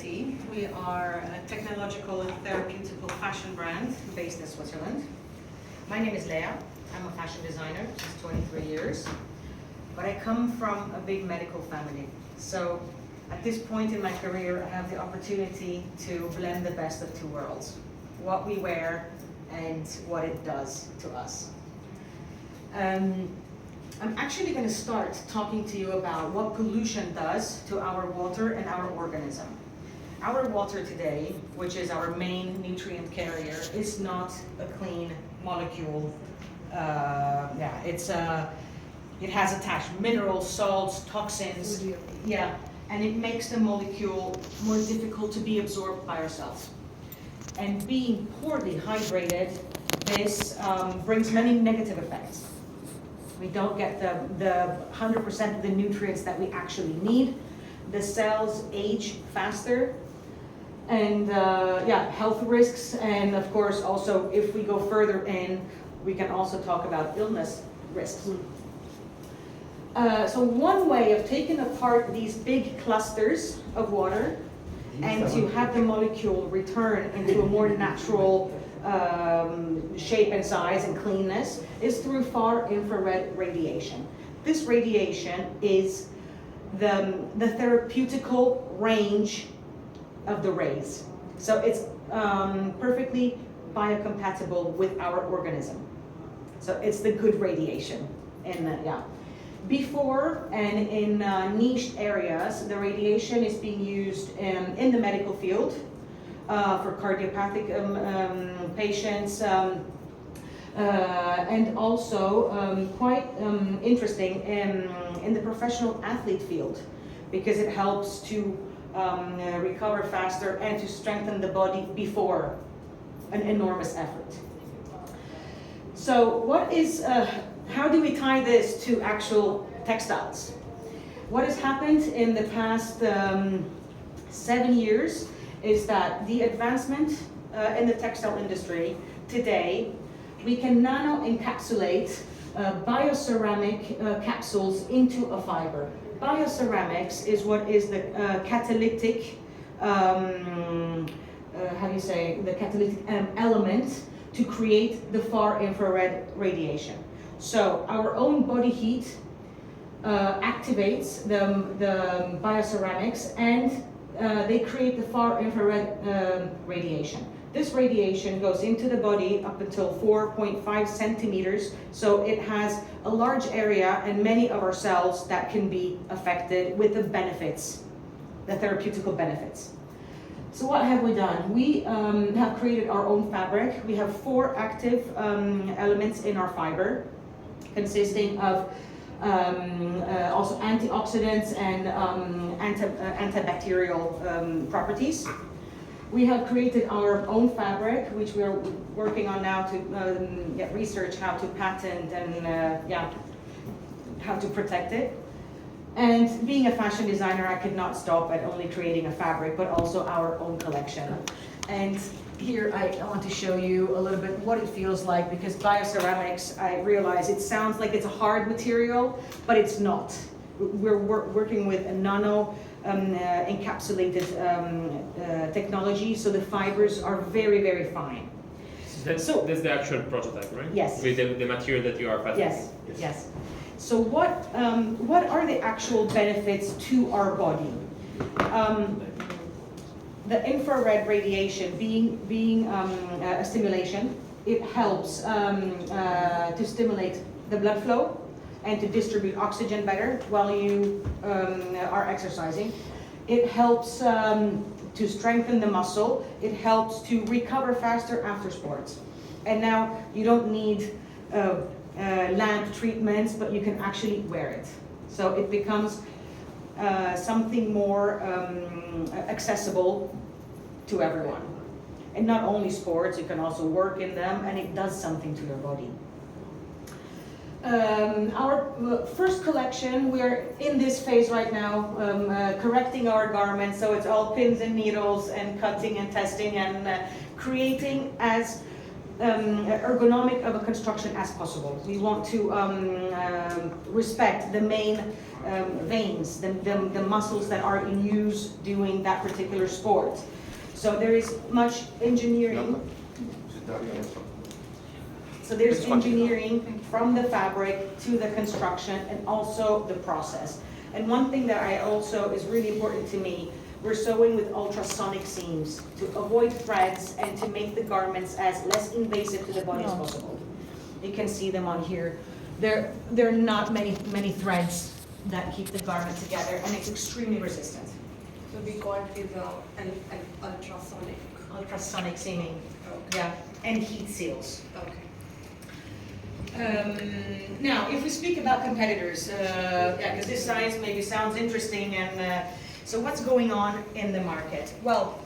Untitled. We are a technological and therapeutical fashion brand based in Switzerland. My name is Leah. I'm a fashion designer since 23 years, but I come from a big medical family. So at this point in my career, I have the opportunity to blend the best of two worlds, what we wear and what it does to us. I'm actually going to start talking to you about what pollution does to our water and our organism. Our water today, which is our main nutrient carrier, is not a clean molecule. It has attached minerals, salts, toxins, and it makes the molecule more difficult to be absorbed by ourselves. And being poorly hydrated, this brings many negative effects. We don't get the 100% of the nutrients that we actually need. The cells age faster, and health risks, and of course also if we go further in, we can also talk about illness risks. So one way of taking apart these big clusters of water and to have the molecule return into a more natural shape and size and cleanness is through far infrared radiation. This radiation is the therapeutical range of the rays. So it's perfectly biocompatible with our organism. So it's the good radiation. Before and in niche areas, the radiation is being used in the medical field for cardiopathic patients, and also quite interesting in the professional athlete field, because it helps to recover faster and to strengthen the body before an enormous effort. So how do we tie this to actual textiles? What has happened in the past 7 years is that the advancement in the textile industry today, we can nano-encapsulate bioceramic capsules into a fiber. Bioceramics is what is the catalytic, element to create the far infrared radiation. So our own body heat activates the bioceramics, and they create the far infrared radiation. This radiation goes into the body up until 4.5 centimeters, so it has a large area and many of our cells that can be affected with the benefits, the therapeutical benefits. So what have we done? We have created our own fabric. We have 4 active elements in our fiber, consisting of also antioxidants and antibacterial properties. We have created our own fabric, which we are working on now to research how to patent and how to protect it. And being a fashion designer, I could not stop at only creating a fabric, but also our own collection. And here I want to show you a little bit what it feels like, because bioceramics, I realize it sounds like it's a hard material, but it's not. We're working with a nano encapsulated technology, so the fibers are very, very fine. That's the actual prototype, right? Yes. With the material that you are patenting. Yes. So what are the actual benefits to our body? The infrared radiation being a stimulation, it helps to stimulate the blood flow and to distribute oxygen better while you are exercising. It helps to strengthen the muscle. It helps to recover faster after sports. And now you don't need lamp treatments, but you can actually wear it. So it becomes something more accessible to everyone. And not only sports, you can also work in them, and it does something to your body. Our first collection, we're in this phase right now, correcting our garments, so it's all pins and needles and cutting and testing and creating as ergonomic of a construction as possible. We want to respect the main veins, the muscles that are in use doing that particular sport. So there is much engineering. So there's engineering from the fabric to the construction and also the process. And one thing that I also is really important to me, we're sewing with ultrasonic seams to avoid threads and to make the garments as less invasive to the body as possible. You can see them on here. There are not many threads that keep the garment together, and it's extremely resistant. So we got is an ultrasonic. Ultrasonic seaming, Okay. yeah, and heat seals. Okay. Now, if we speak about competitors, yeah, because this science maybe sounds interesting, and so what's going on in the market? Well,